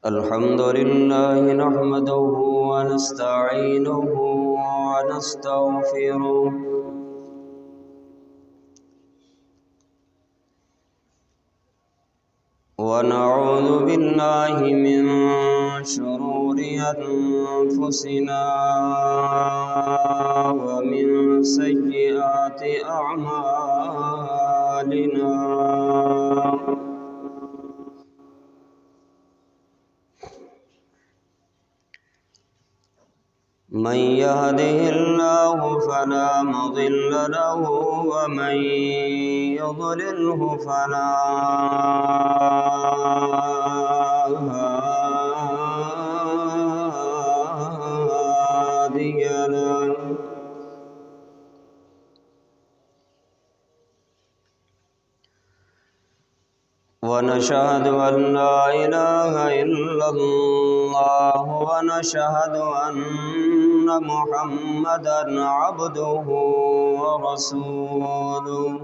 الحمد لله نحمده ونستعينه ونستغفره ونعوذ بالله من شرور أنفسنا ومن سيئات أعمالنا من يهده الله فلا مضل له ومن يضلله فلا هادي له ونشهد أن لا إله إلا الله ونشهد أن محمدًا عبده ورسوله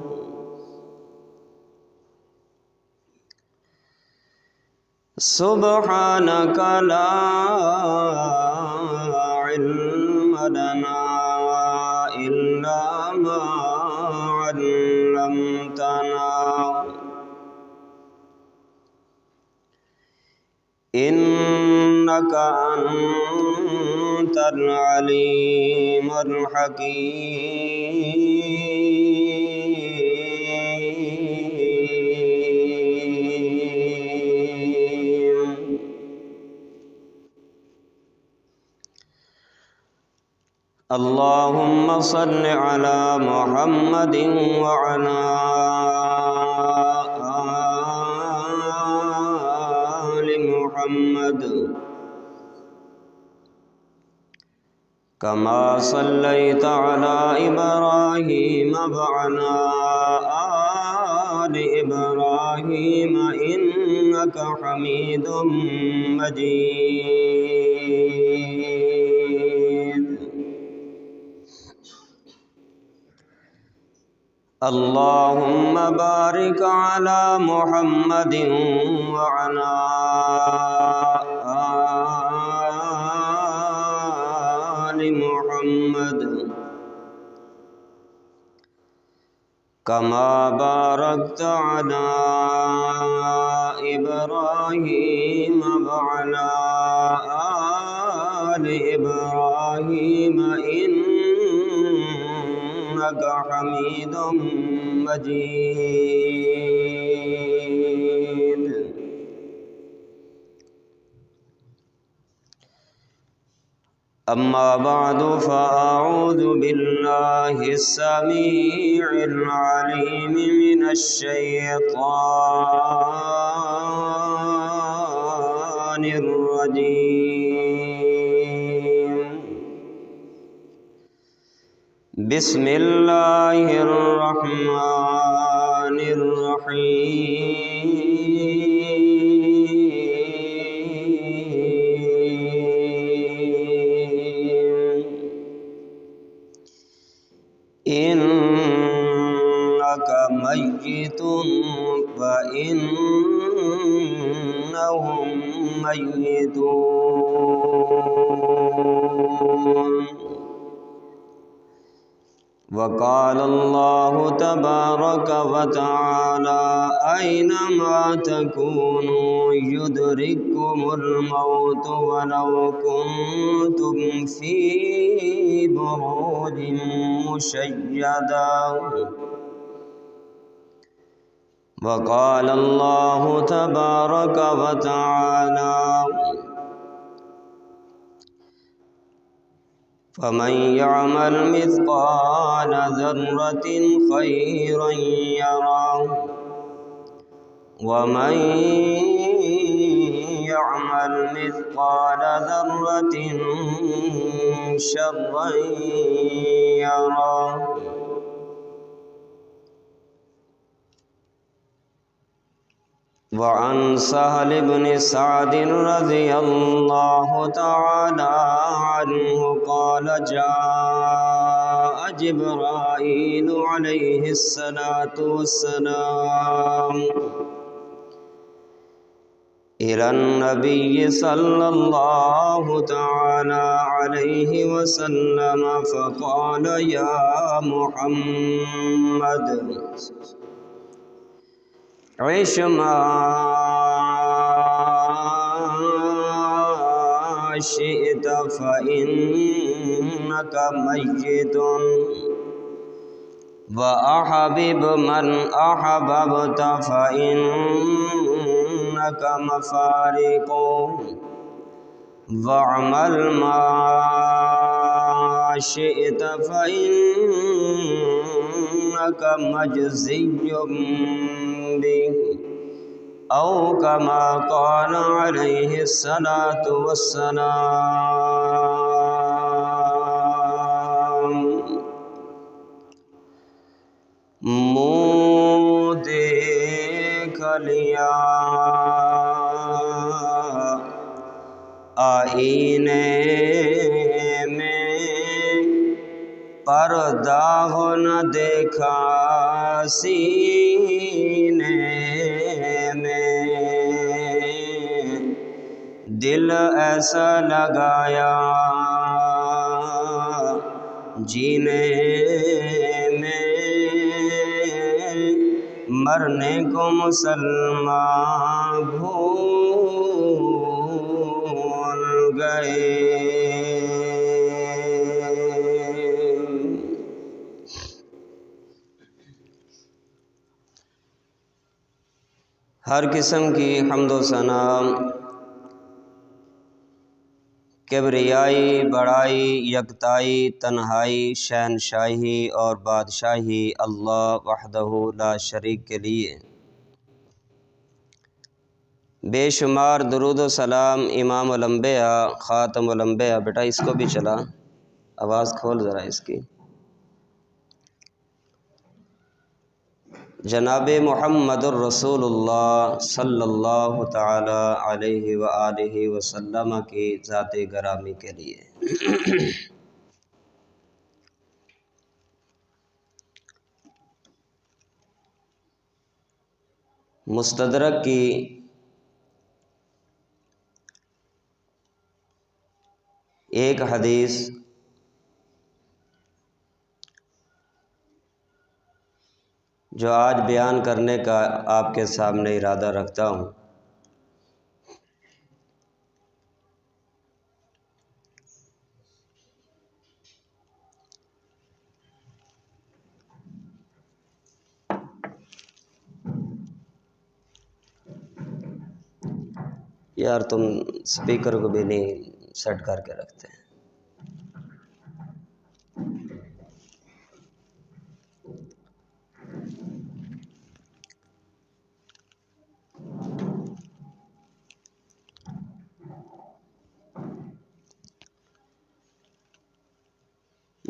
سبحانك لا علم لنا إلا ما علمتنا إنك أنت العليم الحكيم اللهم صل على محمد وعلى آل محمد كما صليت على إبراهيم وعلى آل إبراهيم إنك حميد مجيد اللهم بارك على محمد وعلى آل محمد كما باركت على إبراهيم وعلى آل إبراهيم إنك حميد مجيد أما بعد فأعوذ بالله السميع العليم من الشيطان الرجيم بسم الله الرحمن الرحيم إنك ميت فإنهم ميتون وقال الله تبارك وتعالى أينما تكونوا يدرككم الموت ولو كنتم في بروج مشيدة وقال الله تبارك وتعالى فمن يعمل مثقال ذرة خيرا يره ومن يعمل مثقال ذرة شرا يره وعن سهل بن سعد رضي الله تعالى عنه قال جاء جبرائيل عليه الصلاة والسلام إلى النبي صلى الله تعالى عليه وسلم فقال يا محمد عش ما شئت فإنك ميت وأحبب من أحببت فإنك مفارق واعمل ما شئت فإنك مجزي به أو كما قال عليه الصلاة والسلام منہ دیکھ لیا آئینے میں پردہ ہو نہ دیکھا سینے میں دل ایسا لگایا جینے میں مرنے کو مسلمان بھول گئے۔ ہر قسم کی حمد و ثنا، کبریائی، بڑائی، یکتائی، تنہائی، شہنشاہی اور بادشاہی اللہ وحدہ لا شریک کے لیے۔ بے شمار درود و سلام امام الانبیاء خاتم الانبیاء، بیٹا اس کو بھی چلا، آواز کھول ذرا اس کی، جناب محمد الرسول اللہ صلی اللہ تعالی علیہ وآلہ وسلم کی ذات گرامی کے لیے۔ مستدرک کی ایک حدیث جو آج بیان کرنے کا آپ کے سامنے ارادہ رکھتا ہوں، یار تم سپیکر کو بھی نہیں سیٹ کر کے رکھتے ہیں۔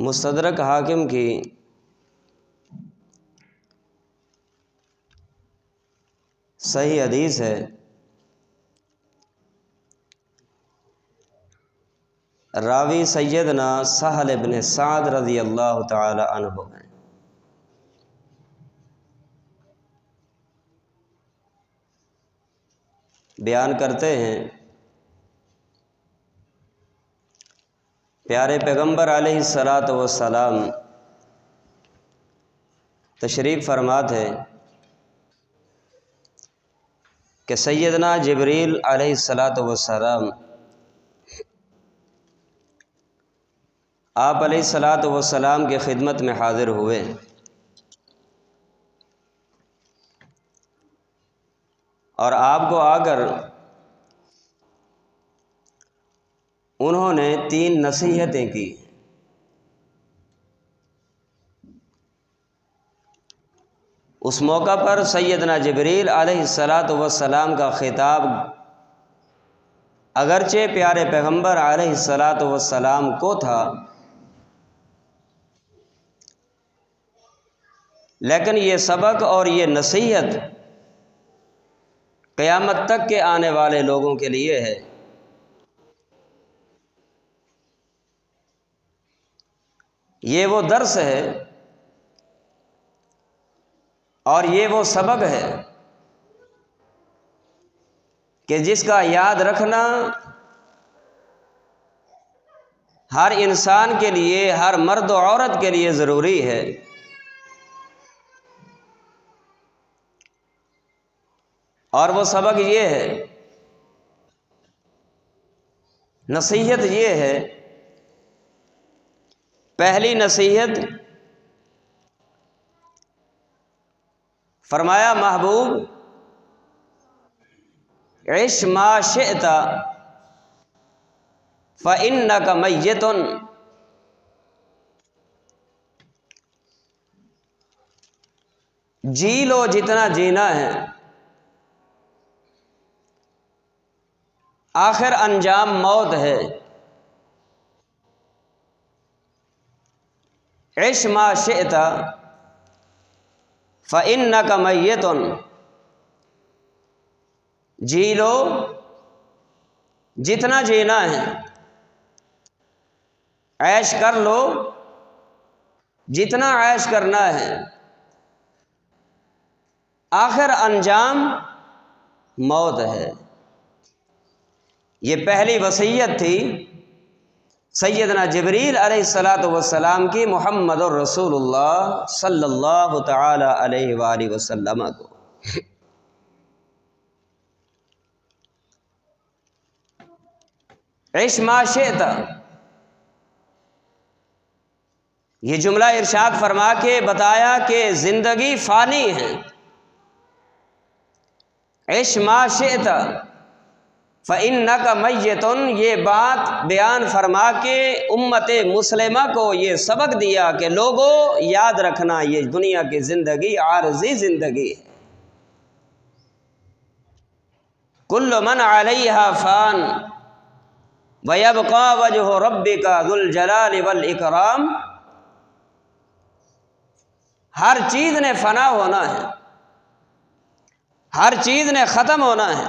مستدرک حاکم کی صحیح حدیث ہے، راوی سیدنا سہل بن سعد رضی اللہ تعالی عنہ ہیں۔ بیان کرتے ہیں پیارے پیغمبر علیہ الصلاۃ والسلام تشریف فرما تھے کہ سیدنا جبریل علیہ الصلاۃ والسلام آپ علیہ الصلاۃ والسلام کی خدمت میں حاضر ہوئے اور آپ کو آ کر انہوں نے 3 نصیحتیں کی۔ اس موقع پر سیدنا جبریل علیہ الصلاۃ والسلام کا خطاب اگرچہ پیارے پیغمبر علیہ الصلاۃ والسلام کو تھا، لیکن یہ سبق اور یہ نصیحت قیامت تک کے آنے والے لوگوں کے لیے ہے۔ یہ وہ درس ہے اور یہ وہ سبق ہے کہ جس کا یاد رکھنا ہر انسان کے لیے، ہر مرد و عورت کے لیے ضروری ہے۔ اور وہ سبق یہ ہے، نصیحت یہ ہے، پہلی نصیحت فرمایا محبوب عش ما شئت فإنک میت، جی لو جتنا جینا ہے، آخر انجام موت ہے۔ عش ما شئت فإنک میت، جی لو جتنا جینا ہے، عیش کر لو جتنا عیش کرنا ہے، آخر انجام موت ہے۔ یہ پہلی وصیت تھی سیدنا جبریل علیہ الصلاۃ والسلام کی محمد الرسول اللہ صلی اللہ تعالی علیہ وآلہ وسلم کو۔ عش ما شئت، یہ جملہ ارشاد فرما کے بتایا کہ زندگی فانی ہے۔ عش ما شئت فإنک میت، یہ بات بیان فرما کے امت مسلمہ کو یہ سبق دیا کہ لوگوں یاد رکھنا یہ دنیا کی زندگی عارضی زندگی ہے۔ کل من علیہا فان ویبقی وجہ ربک ذو الجلال والاکرام، ہر چیز نے فنا ہونا ہے، ہر چیز نے ختم ہونا ہے،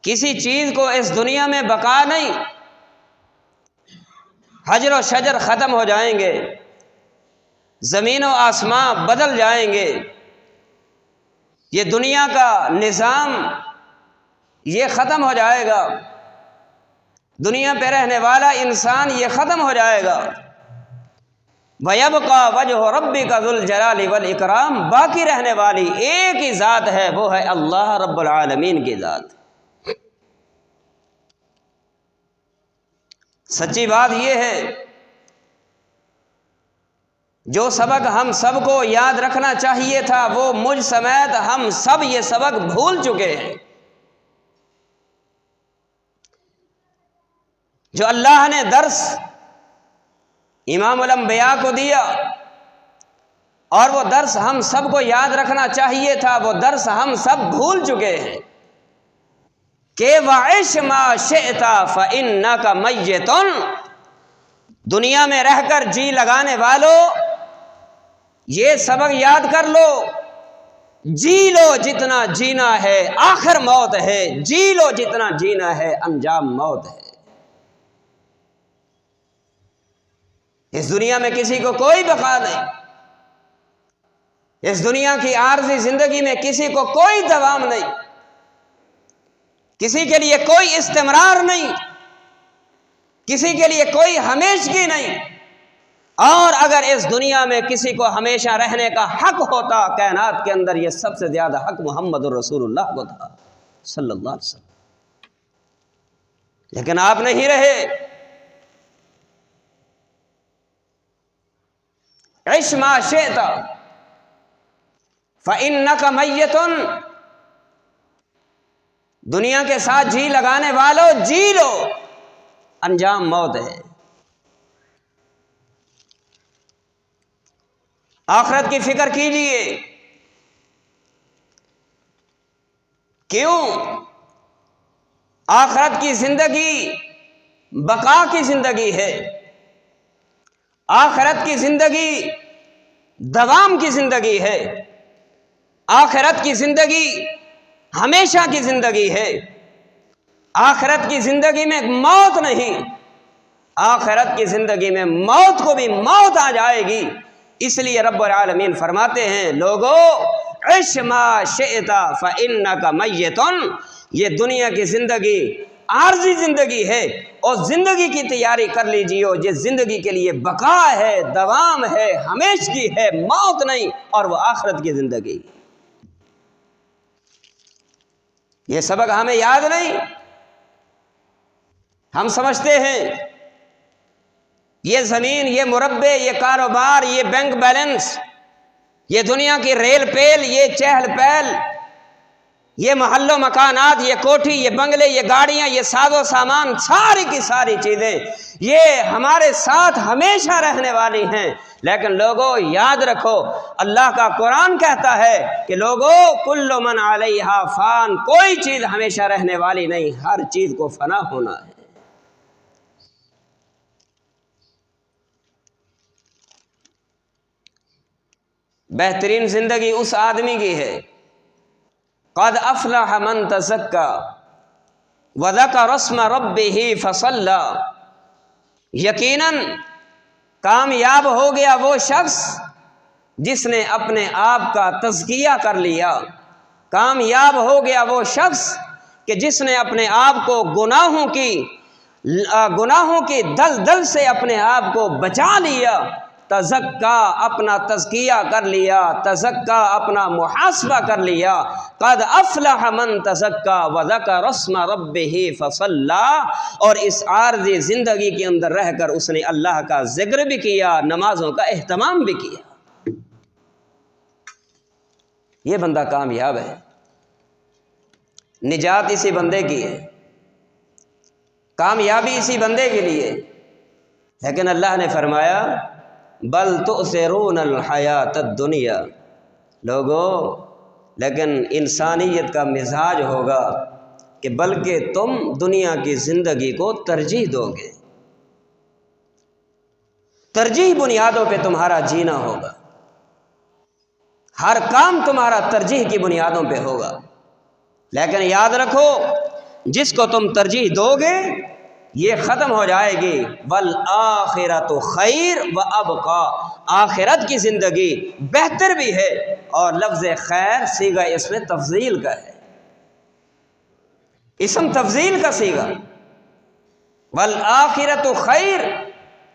کسی چیز کو اس دنیا میں بقا نہیں، حجر و شجر ختم ہو جائیں گے، زمین و آسمان بدل جائیں گے، یہ دنیا کا نظام یہ ختم ہو جائے گا، دنیا پہ رہنے والا انسان یہ ختم ہو جائے گا۔ وَيَبْقَى وَجْهُ رَبِّكَ ذُو الْجَلَالِ وَالْإِكْرَامِ، باقی رہنے والی ایک ہی ذات ہے، وہ ہے اللہ رب العالمین کی ذات۔ سچی بات یہ ہے، جو سبق ہم سب کو یاد رکھنا چاہیے تھا وہ مجھ سمیت ہم سب یہ سبق بھول چکے ہیں۔ جو اللہ نے درس امام الانبیاء کو دیا اور وہ درس ہم سب کو یاد رکھنا چاہیے تھا، وہ درس ہم سب بھول چکے ہیں کہ وَعِشْ مَا شِئْتَ فَإِنَّكَ مَيِّتٌ، دنیا میں رہ کر جی لگانے والوں یہ سبق یاد کر لو، جی لو جتنا جینا ہے، آخر موت ہے، جی لو جتنا جینا ہے، انجام موت ہے۔ اس دنیا میں کسی کو کوئی بقا نہیں، اس دنیا کی عارضی زندگی میں کسی کو کوئی دوام نہیں، کسی کے لیے کوئی استمرار نہیں، کسی کے لیے کوئی ہمیشگی نہیں، اور اگر اس دنیا میں کسی کو ہمیشہ رہنے کا حق ہوتا کائنات کے اندر، یہ سب سے زیادہ حق محمد الرسول اللہ کو تھا صلی اللہ علیہ وسلم، لیکن آپ نہیں رہے۔ عش ما شئت فإنک میت، دنیا کے ساتھ جی لگانے والوں جی لو، انجام موت ہے۔ آخرت کی فکر کیجیے، کیوں؟ آخرت کی زندگی بقا کی زندگی ہے، آخرت کی زندگی دوام کی زندگی ہے، آخرت کی زندگی ہمیشہ کی زندگی ہے، آخرت کی زندگی میں موت نہیں، آخرت کی زندگی میں موت کو بھی موت آ جائے گی۔ اس لیے رب العالمین فرماتے ہیں لوگوں عش ما شئت فإنک میت، یہ دنیا کی زندگی عارضی زندگی ہے، اور زندگی کی تیاری کر لیجیے جس زندگی کے لیے بقا ہے، دوام ہے، ہمیشگی ہے، موت نہیں، اور وہ آخرت کی زندگی۔ یہ سبق ہمیں یاد نہیں؟ ہم سمجھتے ہیں یہ زمین، یہ مربع، یہ کاروبار، یہ بینک بیلنس، یہ دنیا کی ریل پیل، یہ چہل پہل، یہ محل و مکانات، یہ کوٹھی، یہ بنگلے، یہ گاڑیاں، یہ ساز و سامان، ساری کی ساری چیزیں یہ ہمارے ساتھ ہمیشہ رہنے والی ہیں۔ لیکن لوگوں یاد رکھو، اللہ کا قرآن کہتا ہے کہ لوگوں کل من علیہا فان، کوئی چیز ہمیشہ رہنے والی نہیں، ہر چیز کو فنا ہونا ہے۔ بہترین زندگی اس آدمی کی ہے، قد افلح من تزکا وذکر اسم ربہ فصلی، یقیناً کامیاب ہو گیا وہ شخص جس نے اپنے آپ کا تزکیہ کر لیا، کامیاب ہو گیا وہ شخص کہ جس نے اپنے آپ کو گناہوں کی دلدل سے اپنے آپ کو بچا لیا، تزکا اپنا تزکیہ کر لیا، تزکا اپنا محاسبہ کر لیا۔ قد افلح من تزکا وذکر اسم ربہ فصلی، اور اس عارضی زندگی کے اندر رہ کر اس نے اللہ کا ذکر بھی کیا، نمازوں کا اہتمام بھی کیا۔ یہ بندہ کامیاب ہے، نجات اسی بندے کی ہے، کامیابی اسی بندے کے لیے۔ لیکن اللہ نے فرمایا بل تؤثرون الحیات الدنیا، لوگوں لیکن انسانیت کا مزاج ہوگا کہ بلکہ تم دنیا کی زندگی کو ترجیح دو گے، ترجیح بنیادوں پہ تمہارا جینا ہوگا، ہر کام تمہارا ترجیح کی بنیادوں پہ ہوگا۔ لیکن یاد رکھو جس کو تم ترجیح دو گے یہ ختم ہو جائے گی، والآخرۃ خیر وابقیٰ، آخرت کی زندگی بہتر بھی ہے، اور لفظ خیر صیغہ اس میں تفضیل کا ہے، اسم تفضیل کا صیغہ، والآخرۃ خیر،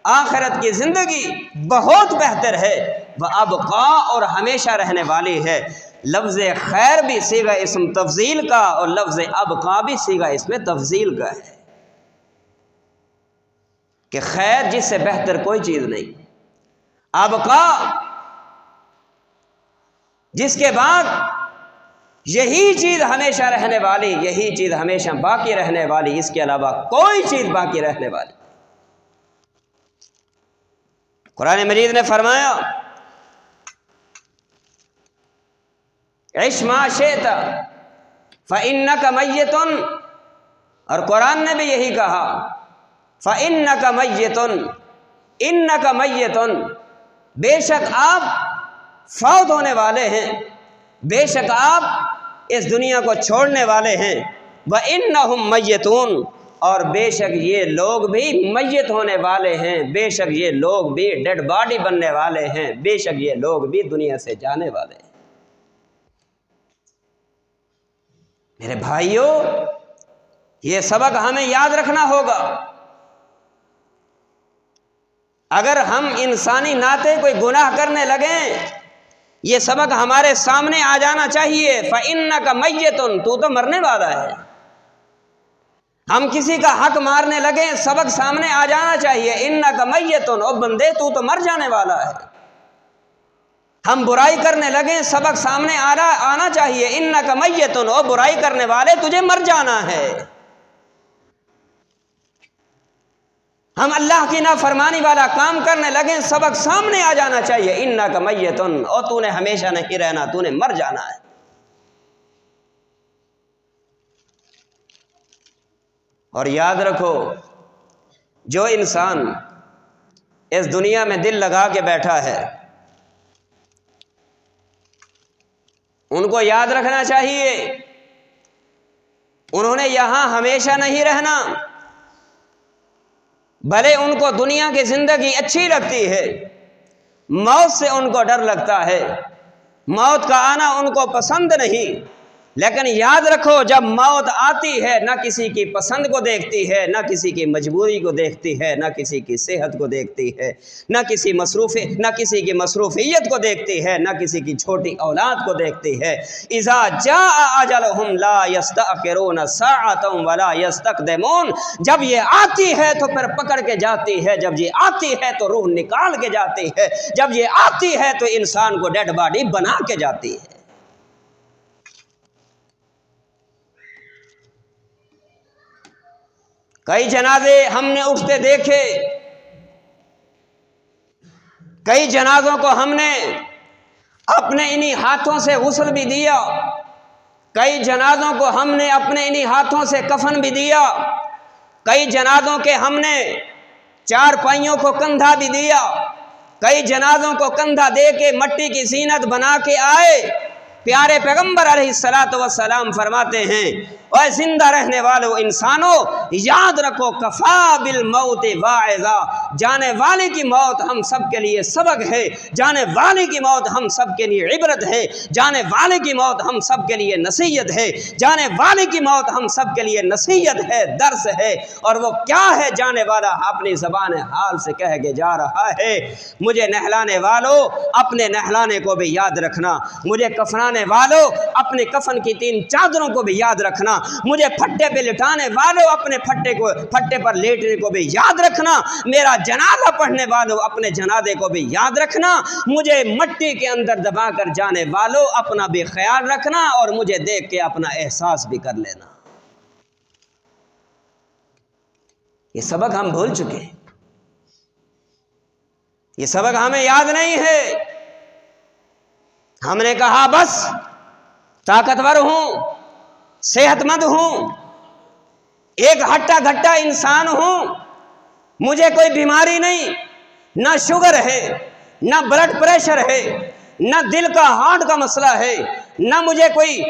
آخرت کی زندگی بہت بہتر ہے، وابقیٰ، اور ہمیشہ رہنے والی ہے۔ لفظ خیر بھی صیغہ اسم تفضیل کا، اور لفظ ابقیٰ بھی صیغہ اس میں تفضیل کا ہے، کہ خیر جس سے بہتر کوئی چیز نہیں، ابقیٰ جس کے بعد یہی چیز ہمیشہ رہنے والی، یہی چیز ہمیشہ باقی رہنے والی، اس کے علاوہ کوئی چیز باقی رہنے والی۔ قرآن مجید نے فرمایا عش ما شئت فإنک میت، اور قرآن نے بھی یہی کہا فإنک میت، انک میت، بے شک آپ فوت ہونے والے ہیں، بے شک آپ اس دنیا کو چھوڑنے والے ہیں، وإنہم میتون، اور بے شک یہ لوگ بھی میت ہونے والے ہیں، بے شک یہ لوگ بھی ڈیڈ باڈی بننے والے ہیں، بے شک یہ لوگ بھی دنیا سے جانے والے ہیں۔ میرے بھائیوں، یہ سبق ہمیں یاد رکھنا ہوگا۔ اگر ہم انسانی ناطے کوئی گناہ کرنے لگیں، یہ سبق ہمارے سامنے آ جانا چاہیے، فإنک میت، تو مرنے والا ہے۔ ہم کسی کا حق مارنے لگیں، سبق سامنے آ جانا چاہیے، انک میت، او بندے تو مر جانے والا ہے۔ ہم برائی کرنے لگیں، سبق سامنے آنا چاہیے، انک میت، او برائی کرنے والے تجھے مر جانا ہے۔ ہم اللہ کی نافرمانی والا کام کرنے لگیں، سبق سامنے آ جانا چاہیے، انک میت، او تو نے ہمیشہ نہیں رہنا، تو نے مر جانا ہے۔ اور یاد رکھو جو انسان اس دنیا میں دل لگا کے بیٹھا ہے ان کو یاد رکھنا چاہیے انہوں نے یہاں ہمیشہ نہیں رہنا، بھلے ان کو دنیا کی زندگی اچھی لگتی ہے، موت سے ان کو ڈر لگتا ہے، موت کا آنا ان کو پسند نہیں، لیکن یاد رکھو جب موت آتی ہے نہ کسی کی پسند کو دیکھتی ہے، نہ کسی کی مجبوری کو دیکھتی ہے، نہ کسی کی صحت کو دیکھتی ہے، نہ کسی کی مصروفیت کو دیکھتی ہے، نہ کسی کی چھوٹی اولاد کو دیکھتی ہے۔ اذا جاء اجلهم لا يستأخرون ساعة ولا يستقدمون، جب یہ آتی ہے تو پھر پکڑ کے جاتی ہے، جب یہ آتی ہے تو روح نکال کے جاتی ہے، جب یہ آتی ہے تو انسان کو ڈیڈ باڈی بنا کے جاتی ہے۔ کئی جنازے ہم نے اٹھتے دیکھے، کئی جنازوں کو ہم نے اپنے انہی ہاتھوں سے غسل بھی دیا، کئی جنازوں کو ہم نے اپنے انہی ہاتھوں سے کفن بھی دیا، کئی جنازوں کے ہم نے چار پائیوں کو کندھا بھی دیا، کئی جنازوں کو کندھا دے کے مٹی کی زینت بنا کے آئے۔ پیارے پیغمبر علیہ السلام فرماتے ہیں، اے زندہ رہنے والو انسانوں، یاد رکھو کفا بالموت واعظا، جانے والے کی موت ہم سب کے لیے سبق ہے، جانے والے کی موت ہم سب کے لیے عبرت ہے، جانے والے کی موت ہم سب کے لیے نصیحت ہے، جانے والے کی موت ہم سب کے لیے نصیحت ہے، درس ہے۔ اور وہ کیا ہے جانے والا اپنی زبان حال سے کہہ کے جا رہا ہے، مجھے نہلانے والو اپنے نہلانے کو بھی یاد رکھنا، مجھے کفنانے والو اپنے کفن کی 3 چادروں کو بھی یاد رکھنا، مجھے پھٹے پہ لٹانے والو اپنے پھٹے پر لیٹنے کو بھی یاد رکھنا، میرا جنازہ پڑھنے والو اپنے جنازے کو بھی یاد رکھنا، مجھے مٹی کے اندر دبا کر جانے والو اپنا بھی خیال رکھنا، اور مجھے دیکھ کے اپنا احساس بھی کر لینا۔ یہ سبق ہم بھول چکے ہیں، یہ سبق ہمیں یاد نہیں ہے۔ ہم نے کہا بس طاقتور ہوں، صحت مند ہوں، ایک ہٹا گھٹا انسان ہوں، مجھے کوئی بیماری نہیں، نہ شوگر ہے، نہ بلڈ پریشر ہے، نہ دل کا ہارٹ کا مسئلہ ہے، نہ مجھے کوئی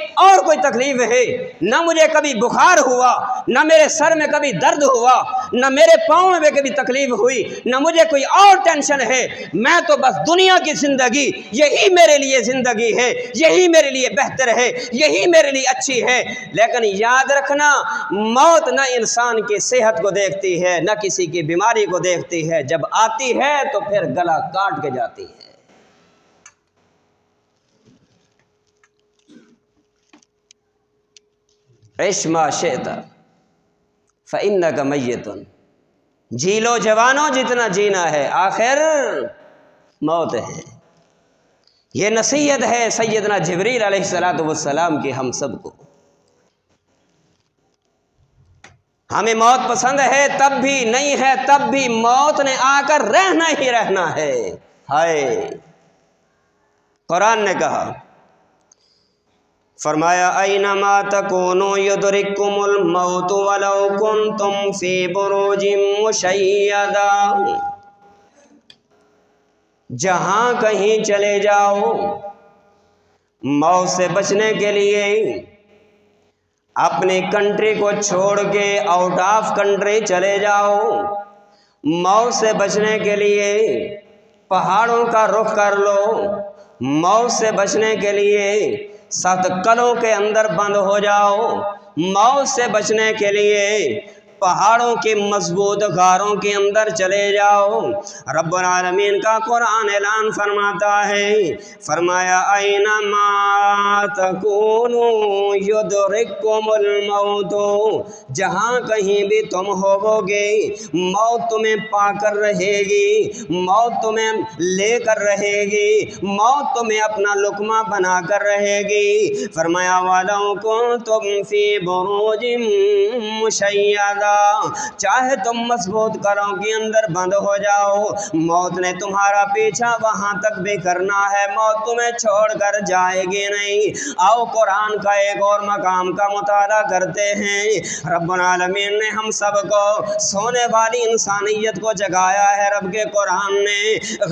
تکلیف ہے، نہ مجھے کبھی بخار ہوا، نہ میرے سر میں کبھی درد ہوا، نہ میرے پاؤں میں کبھی تکلیف ہوئی، نہ مجھے کوئی اور ٹینشن ہے، میں تو بس دنیا کی زندگی یہی میرے لیے زندگی ہے، یہی میرے لیے بہتر ہے، یہی میرے لیے اچھی ہے۔ لیکن یاد رکھنا موت نہ انسان کی صحت کو دیکھتی ہے، نہ کسی کی بیماری کو دیکھتی ہے، جب آتی ہے تو پھر گلا کاٹ کے جاتی ہے۔ عش ما شئت فإنک میت، جی لو جوانوں جتنا جینا ہے، آخر موت ہے۔ یہ نصیحت ہے سیدنا جبریل علیہ السلام کی ہم سب کو۔ ہمیں موت پسند ہے تب بھی، نہیں ہے تب بھی، موت نے آ کر رہنا ہی رہنا ہے۔ ہائے، قرآن نے کہا، فرمایا اینما تکونوا یدرککم الموت ولو کنتم فی بروج مشیدہ، جہاں کہیں چلے جاؤ موت سے بچنے کے لیے، اپنی کنٹری کو چھوڑ کے آؤٹ آف کنٹری چلے جاؤ، موت سے بچنے کے لیے پہاڑوں کا رخ کر لو، موت سے بچنے کے لیے 7 قلعوں کے اندر بند ہو جاؤ، موت سے بچنے کے لیے پہاڑوں کے مضبوط غاروں کے اندر چلے جاؤ۔ رب العالمین کا قرآن اعلان فرماتا ہے، فرمایا اینما تکونوا یدرککم الموت، جہاں کہیں بھی تم ہوو گے موت تمہیں پا کر رہے گی، موت تمہیں لے کر رہے گی، موت تمہیں اپنا لقمہ بنا کر رہے گی۔ فرمایا وَلَوْ كُنْتُمْ فِي بُرُوجٍ مُشَيَّدَةٍ، چاہے تم مضبوط قلعوں کے اندر بند ہو جاؤ، موت نے تمہارا پیچھا وہاں تک بھی کرنا ہے، موت تمہیں چھوڑ کر جائے گی نہیں۔ آؤ قرآن کا ایک اور مقام کا مطالعہ کرتے ہیں۔ رب العالمین نے ہم سب کو، سونے والی انسانیت کو جگایا ہے رب کے قرآن نے،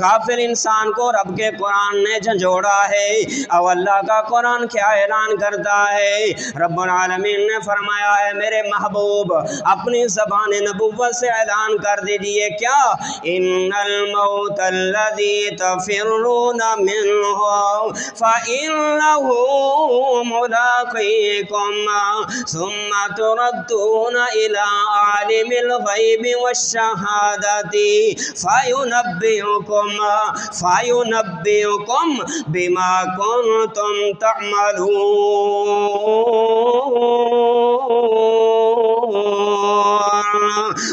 غافل انسان کو رب کے قرآن نے جھنجھوڑا ہے۔ او اللہ کا قرآن کیا اعلان کرتا ہے؟ رب العالمین نے فرمایا ہے میرے محبوب اپنی زبان نبوت سے اعلان کر دیجئے کیا ان الموت الذی تفرون منہ فإنہ ملاقیکم ثم تردون الی عالم الغیب والشہادۃ فینبئکم بما کنتم تعملون۔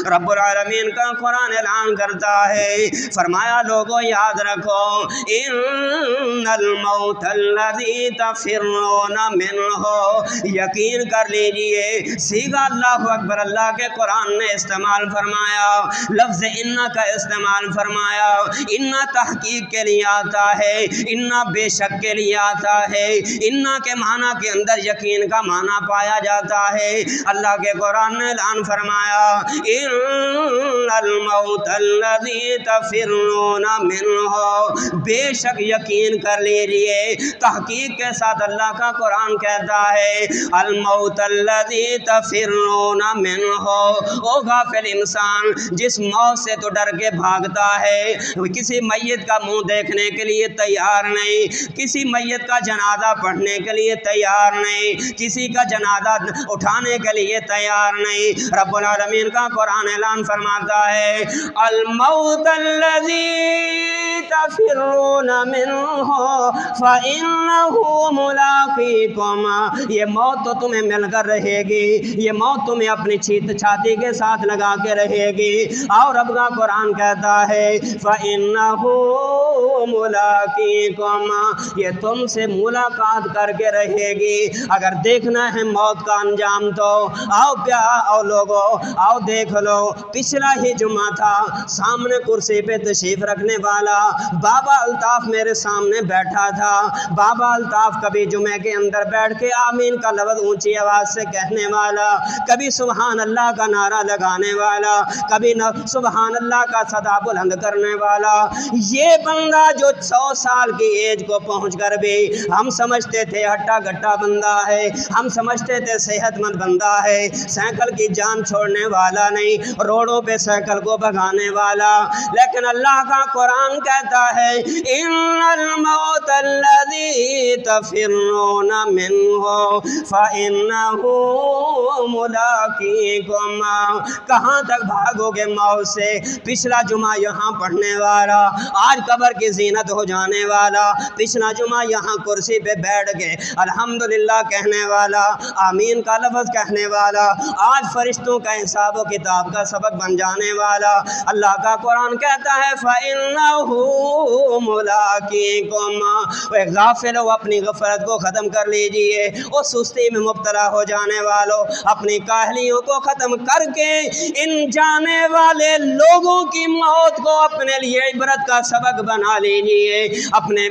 رب العالمین کا قرآن اعلان کرتا ہے، فرمایا لوگوں یاد رکھو ان الموت الذی تفرون منہ، یقین کر لیجئے صیغہ اللہ اکبر اللہ کے قرآن نے استعمال فرمایا، لفظ انا کا استعمال فرمایا۔ انا تحقیق کے لیے آتا ہے، انا بے شک کے لیے آتا ہے، انا کے معنی کے اندر یقین کا معنی پایا جاتا ہے۔ اللہ کے قرآن نے اعلان فرمایا ان الموت الذی تفرون منہ، بے شک یقین کر لیجئے، تحقیق کے ساتھ اللہ کا قرآن کہتا ہے الموت الذی تفرون منہ۔ او غافل انسان، جس موت سے تو ڈر کے بھاگتا ہے، کسی میت کا منہ دیکھنے کے لیے تیار نہیں، کسی میت کا جنازہ پڑھنے کے لیے تیار نہیں، کسی کا جنازہ اٹھانے کے لیے تیار نہیں، رب العالمین کا قرآن اعلان فرماتا ہے الموت الذی تفرون منہ فإنہ ملاقیکم، یہ موت تو تمہیں مل کر رہے گی، یہ موت تمہیں اپنی چھاتی کے ساتھ لگا کے رہے گی۔ اور رب کا قرآن کہتا ہے فإنہ ملاقیکم، یہ تم سے ملاقات کر کے رہے گی۔ اگر دیکھنا ہے موت کا انجام تو آؤ لوگو، آؤ دیکھ لو، پچھلا ہی جمعہ تھا، سامنے کرسی پہ تشریف رکھنے والا بابا الطاف میرے سامنے بیٹھا تھا۔ بابا الطاف کبھی جمعے کے اندر بیٹھ کے آمین کا لفظ اونچی آواز سے کہنے والا، کبھی سبحان اللہ کا نعرہ لگانے والا، کبھی سبحان اللہ کا صدا بلند کرنے والا۔ یہ بندہ جو 100 سال کی ایج کو پہنچ کر بھی ہم سمجھتے تھے ہٹا گٹا بندہ ہے، ہم سمجھتے تھے صحت مند بندہ ہے، سائیکل کی جان چھوڑنے والا نہیں، روڈوں پہ سائیکل کو بھگانے والا، لیکن اللہ کا قرآن کہتا ہے ان الموت الذی تفرون منہ فإنہ ملاقیکم، کہاں تک بھاگو گے موت سے؟ پچھلا جمعہ یہاں پڑھنے والا، آج قبر کی زینت ہو جانے والا، پچھلا جمعہ یہاں کرسی پہ بیٹھ کے الحمدللہ کہنے والا، آمین کا لفظ کہنے والا، آج فرشتوں کا حساب و کتاب کا سبق بن جانے والا۔ اللہ کا قرآن کہتا ہے فإنہ ملاقیکم۔ غافل ہو، اپنی غفلت کو ختم کر لیجئے، اور سستی میں مبتلا ہو جانے والوں اپنی کاہلیوں کو ختم کر کے ان جانے والے لوگوں کی موت کو اپنے لیے عبرت کا سبق بنا لیجئے، اپنے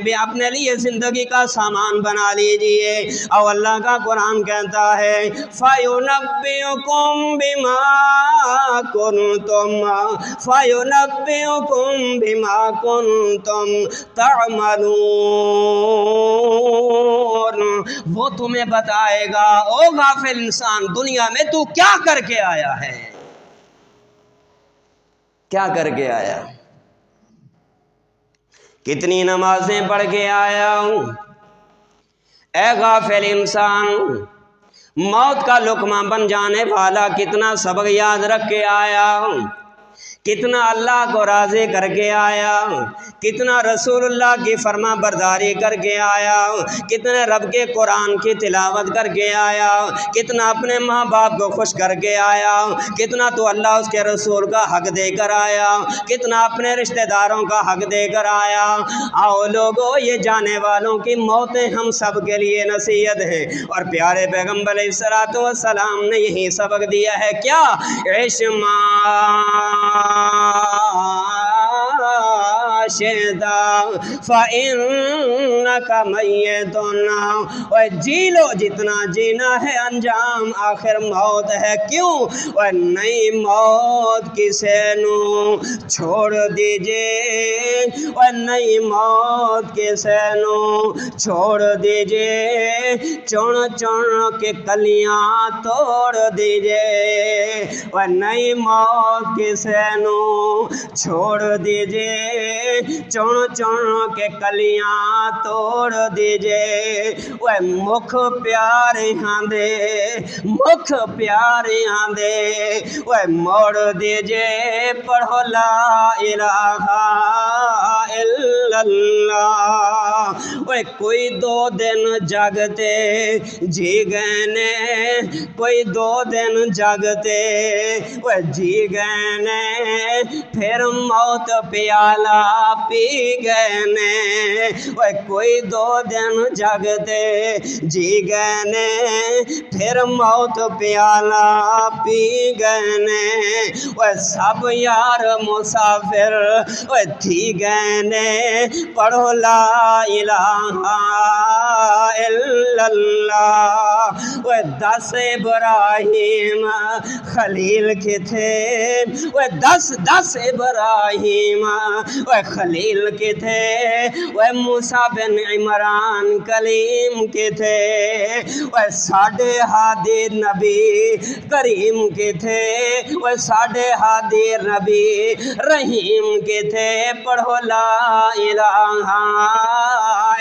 لیے زندگی کا سامان بنا لیجئے۔ اور اللہ کا قرآن کہتا ہے فَيُنَبِّئُكُم بِمَا كُنتُمْ تَعْمَلُونَ، وہ تمہیں بتائے گا او غافل انسان دنیا میں تو کیا کر کے آیا ہے، کیا کر کے آیا، کتنی نمازیں پڑھ کے آیا ہوں۔ اے غافل انسان، موت کا لقمہ بن جانے والا کتنا سبق یاد رکھ کے آیا ہوں، کتنا اللہ کو راضی کر کے آیا، کتنا رسول اللہ کی فرما برداری کر کے آیا، کتنے رب کے قرآن کی تلاوت کر کے آیا، کتنا اپنے ماں باپ کو خوش کر کے آیا، کتنا تو اللہ اس کے رسول کا حق دے کر آیا، کتنا اپنے رشتہ داروں کا حق دے کر آیا۔ آؤ لوگو، یہ جانے والوں کی موتیں ہم سب کے لیے نصیحت ہیں، اور پیارے پیغمبر علیہ السلام نے یہی سبق دیا ہے کیا شئتا فإنک میت، اور جی لو جتنا جینا ہے، انجام آخر موت ہے۔ کیوں؟ اور نئی موت کسے نو چھوڑ دیجئے، اور نئی موت کسے نو چھوڑ دیجئے، چن چن کے کلیاں توڑ دیجئے، اور نئی موت کسے نو چھوڑ دیجئے، چن چن کے کلیاں توڑ دیجئے، وہ مکھ پیارے ہاں دے، مکھ پیارے ہاں دے، وہ موڑ دیجئے، پڑھو لا الہ الا اللہ۔ وہ کوئی دو دن جاگتے جی گئے نے، کوئی دو دن جاگتے وہ جی گئے نے، پھر موت پیالہ پی گئے نے، وہ کوئی دو دن جاگتے جی گئے نے، پھر موت پیالہ پی گئے نے، وہ سب یار مسافر وہ تھی گئے نے، پڑھو لا الہ الا اللہ۔ وہ 10 ابراہیم خلیل کے تھے، وہ 10 ابراہیم وہ خلیل کے تھے، وہ موسیٰ بن عمران کلیم کے تھے، وہ 6.5 ہادی نبی کریم کے تھے، وہ 6.5 ہادی نبی رحیم کے تھے، پڑھو لا الہ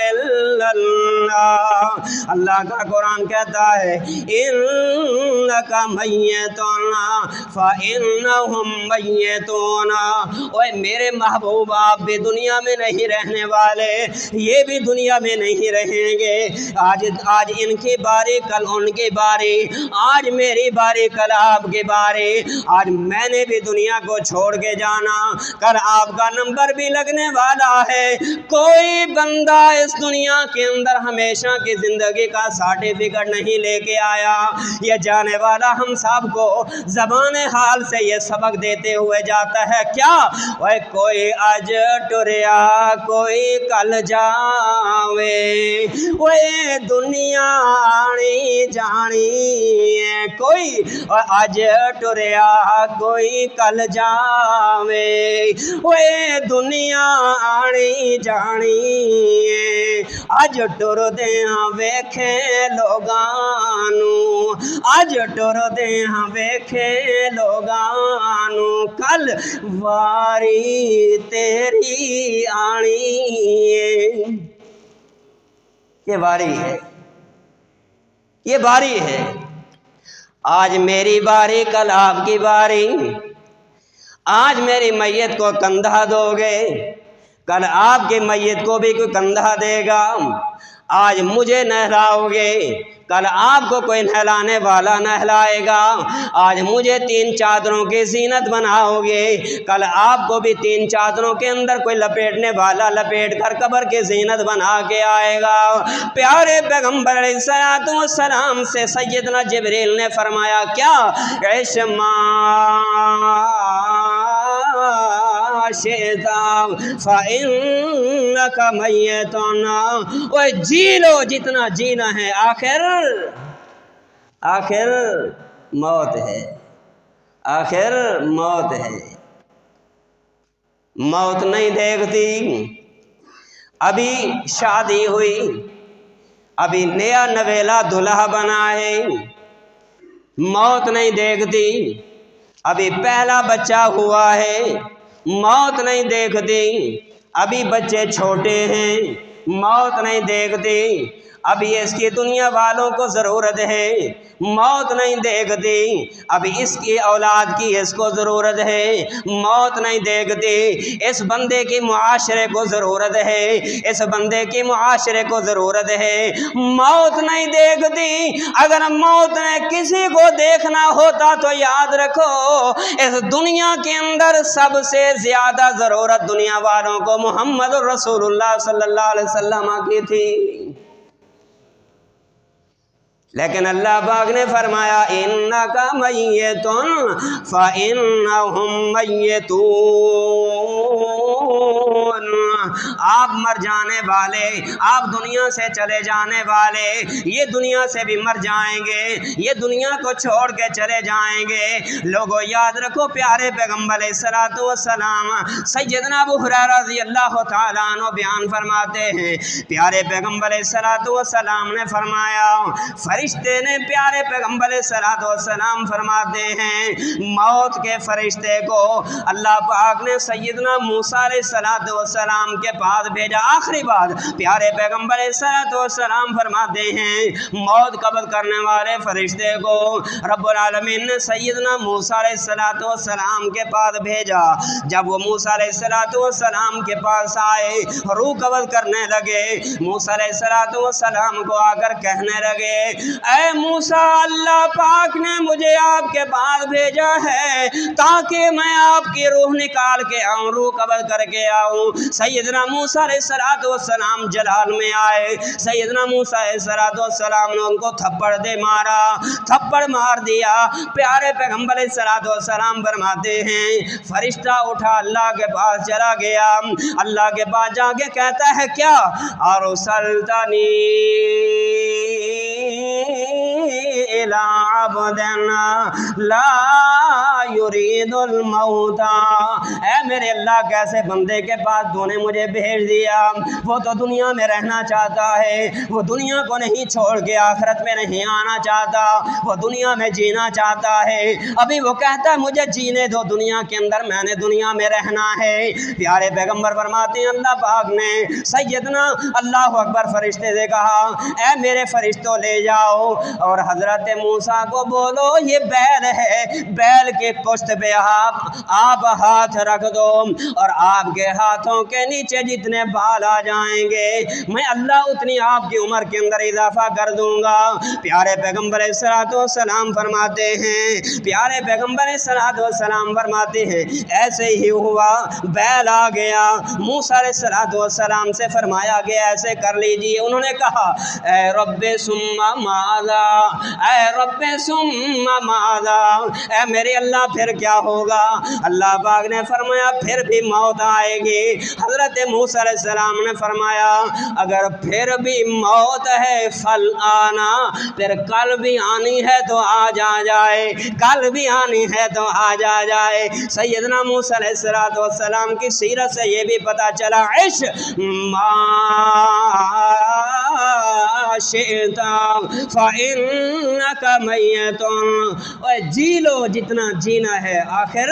الا اللہ۔ اللہ کا قرآن کہتا ہے انک میتون فانہم میتون، اوے میرے محبوب آپ بھی دنیا میں نہیں رہنے والے، یہ بھی دنیا میں نہیں رہیں گے، آج ان کی باری کل ان کی باری، آج میری باری کل آپ کی باری، آج میں نے بھی دنیا کو چھوڑ کے جانا، کل آپ کا نمبر بھی لگنے والا ہے۔ کوئی بندہ اس دنیا کے اندر ہمیشہ کی زندگی کا سرٹیفکیٹ نہیں لے کے آیا، یہ جانے والا ہم سب کو زبان حال سے یہ سبق دیتے ہوئے جاتا ہے کیا؟ وہ کوئی اج ٹریا کوئی کل جاوے، وہ دنیا آنی جانی ہے، کوئی اج ٹریا کوئی کل جاوے، وہ دنیا آنی جانی ہے، اج ٹر دیاں ویکھے لوگانو، اج ٹر دیاں ویکھے لوگانو، کل واری تیری آنی ہے۔ یہ باری ہے، یہ باری ہے، آج میری باری کل آپ کی باری، آج میری میت کو کندھا دو گے، کل آپ کے میت کو بھی کوئی کندھا دے گا، آج مجھے نہلاؤ گے، کل آپ کو کوئی نہلانے والا نہلائے گا، آج مجھے 3 چادروں کی زینت بناؤ گے، کل آپ کو بھی 3 چادروں کے اندر کوئی لپیٹنے والا لپیٹ کر قبر کی زینت بنا کے آئے گا۔ پیارے پیغمبر علیہ السلام سے سیدنا جبریل نے فرمایا کیا؟ عشما شئتا فإنک میتون، وہ جی لو جتنا جینا ہے، آخر موت ہے، آخر موت ہے۔ موت نہیں دیکھتی، ابھی شادی ہوئی، ابھی نیا نویلا دلہا بنا ہے، موت نہیں دیکھتی، ابھی پہلا بچہ ہوا ہے، موت نہیں دیکھتی، ابھی بچے چھوٹے ہیں، موت نہیں دیکھتی، ابھی اس کی دنیا والوں کو ضرورت ہے، موت نہیں دیکھتی، ابھی اس کی اولاد کی اس کو ضرورت ہے، موت نہیں دیکھتی، اس بندے کی معاشرے کو ضرورت ہے، اس بندے کی معاشرے کو ضرورت ہے، موت نہیں دیکھتی۔ اگر موت نے کسی کو دیکھنا ہوتا تو یاد رکھو اس دنیا کے اندر سب سے زیادہ ضرورت دنیا والوں کو محمد رسول اللہ صلی اللہ علیہ وسلم کی تھی۔ لیکن اللہ پاک نے فرمایا انکا میتن فانہم میتون، آپ مر جانے والے، آپ دنیا سے چلے جانے والے، یہ دنیا سے بھی مر جائیں گے، یہ دنیا کو چھوڑ کے چلے جائیں گے۔ لوگوں یاد رکھو پیارے پیغمبر علیہ الصلوۃ والسلام سیدنا ابو ہریرہ رضی اللہ تعالیٰ عنہ بیان فرماتے ہیں، پیارے پیغمبر علیہ الصلوۃ والسلام نے فرمایا، فرشتے نے پیارے پیغمبر علیہ الصلوۃ والسلام فرماتے ہیں موت کے فرشتے کو اللہ پاک نے سیدنا موسیٰ علیہ الصلوۃ والسلام کے پاس بھیجا۔ آخری بات پیارے پیغمبر علیہ الصلوۃ والسلام فرماتے ہیں موت قبض کرنے والے فرشتے کو رب العالمین نے سیدنا موسیٰ علیہ الصلوۃ والسلام کے پاس بھیجا۔ جب وہ موسیٰ علیہ الصلوۃ والسلام کے پاس آئے، روح قبض کرنے لگے، موسیٰ علیہ الصلوۃ والسلام کو آ کر کہنے لگے اے موسیٰ، اللہ پاک نے مجھے آپ کے پاس بھیجا ہے تاکہ میں آپ کی روح نکال کے آؤں، روح قبض کر کے آؤں۔ سیدنا موسیٰ علیہ الصلوۃ والسلام جلال میں آئے، سیدنا موسیٰ علیہ الصلوۃ والسلام نے ان کو تھپڑ دے مارا، تھپڑ مار دیا۔ پیارے پیغمبر علیہ الصلوۃ والسلام فرماتے ہیں فرشتہ اٹھا اللہ کے پاس چلا گیا، اللہ کے پاس جا کے کہتا ہے کیا؟ ارسلتنی الی عبد لا یرید الموت، اے میرے اللہ کیسے بندے کے پاس تو نے مجھے بھیج دیا، وہ تو دنیا میں رہنا چاہتا ہے، وہ دنیا کو نہیں چھوڑ کے آخرت میں نہیں آنا چاہتا، وہ دنیا میں جینا چاہتا ہے، ابھی وہ کہتا ہے مجھے جینے دو دنیا کے اندر، میں نے دنیا میں رہنا ہے۔ پیارے پیغمبر فرماتے ہیں اللہ پاک نے سیدنا اللہ اکبر فرشتے سے کہا اے میرے فرشتوں لے جاؤ اور حضرت موسیٰ کو بولو یہ بیل ہے، بیل کے پشت پہ آپ ہاتھ رکھ دو اور آپ کے ہاتھوں کے نیچے جتنے بال آ جائیں گے میں اللہ اتنی آپ کی عمر کے اندر اضافہ کر دوں گا۔ پیارے پیغمبر علیہ الصلوۃ والسلام فرماتے ہیں، پیارے پیغمبر علیہ الصلوۃ والسلام فرماتے ہیں ایسے ہی ہوا، بیل آ گیا، موسیٰ علیہ الصلوۃ والسلام سے فرمایا گیا ایسے کر لیجئے۔ انہوں نے کہا اے رب ثم ماذا، اے رب ثم ماذا، اے میرے اللہ پھر کیا ہوگا؟ اللہ پاک نے فرمایا پھر بھی موت آئے گی۔ حضرت موسیٰ علیہ السلام نے فرمایا اگر پھر بھی موت ہے فل آنا، پھر کل بھی آنی ہے تو آج آ جائے، کل بھی آنی ہے تو آج آ جائے۔ سیدنا موسیٰ علیہ السلام کی سیرت سے یہ بھی پتہ چلا عش ما شئت فإنک میت، جی لو جتنا جینا ہے آخر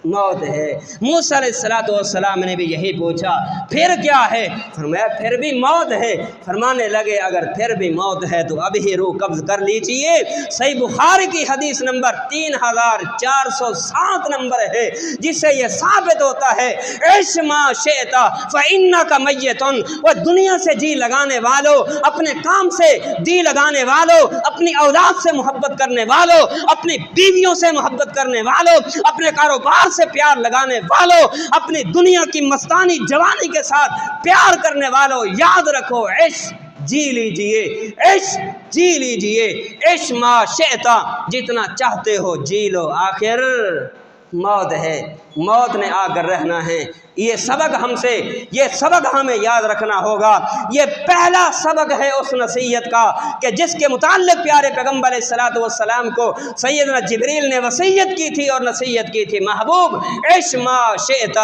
موت ہے۔ موسیٰ علیہ السلام نے بھی یہی پوچھا پھر کیا ہے؟ فرمایا پھر بھی موت ہے۔ فرمانے لگے اگر پھر بھی موت ہے تو اب ہی روح قبض کر لیجئے۔ صحیح بخاری کی حدیث نمبر 3407 نمبر ہے جس سے یہ ثابت ہوتا ہے عش ما شئت فإنک میت، وہ دنیا سے جی لگانے والوں، اپنے کام سے جی لگانے والوں، اپنی اولاد سے محبت کرنے والوں، اپنی بیویوں سے محبت کرنے والوں، اپنے کاروبار سے پیار لگانے والوں، اپنی دنیا کی مستانی جوانی کے ساتھ پیار کرنے والوں، یاد رکھو عش جی لیجئے، عش جی لیجئے، عش ما شئت، جتنا چاہتے ہو جی لو، آخر موت ہے، موت نے آ کر رہنا ہے۔ یہ سبق یہ سبق ہمیں یاد رکھنا ہوگا۔ یہ پہلا سبق ہے اس نصیحت کا کہ جس کے متعلق پیارے پیغمبر علیہ الصلوۃ والسلام کو سیدنا جبریل نے وصیت کی تھی اور نصیحت کی تھی، محبوب عش ما شئت،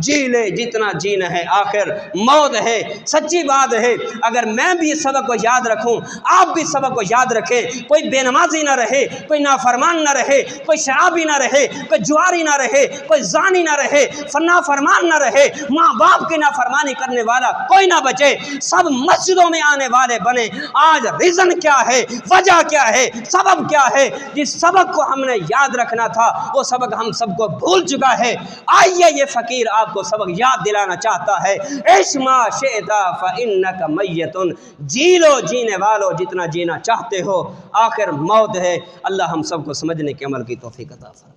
جی لے جتنا جینا ہے، آخر موت ہے۔ سچی بات ہے اگر میں بھی اس سبق کو یاد رکھوں، آپ بھی سبق کو یاد رکھیں، کوئی بے نمازی نہ رہے، کوئی نافرمان نہ رہے، کوئی شرابی نہ رہے، کوئی جواری نہ رہے، کوئی زانی نہ رہے، نافرمان نہ رہے، ماں باپ کی نافرمانی کرنے والا کوئی نہ بچے، سب مسجدوں میں آنے والے بنے۔ آج ریزن کیا ہے، وجہ کیا ہے، سبب کیا ہے؟ جس سبق کو ہم نے یاد رکھنا تھا وہ سبق ہم سب کو بھول چکا ہے۔ آئیے یہ فقیر آپ کو سبق یاد دلانا چاہتا ہے، عش ما شئت فإنک میت، جی لو جینے والو جتنا جینا چاہتے ہو، آخر موت ہے۔ اللہ ہم سب کو سمجھنے کے عمل کی توفیق عطا فرمائے۔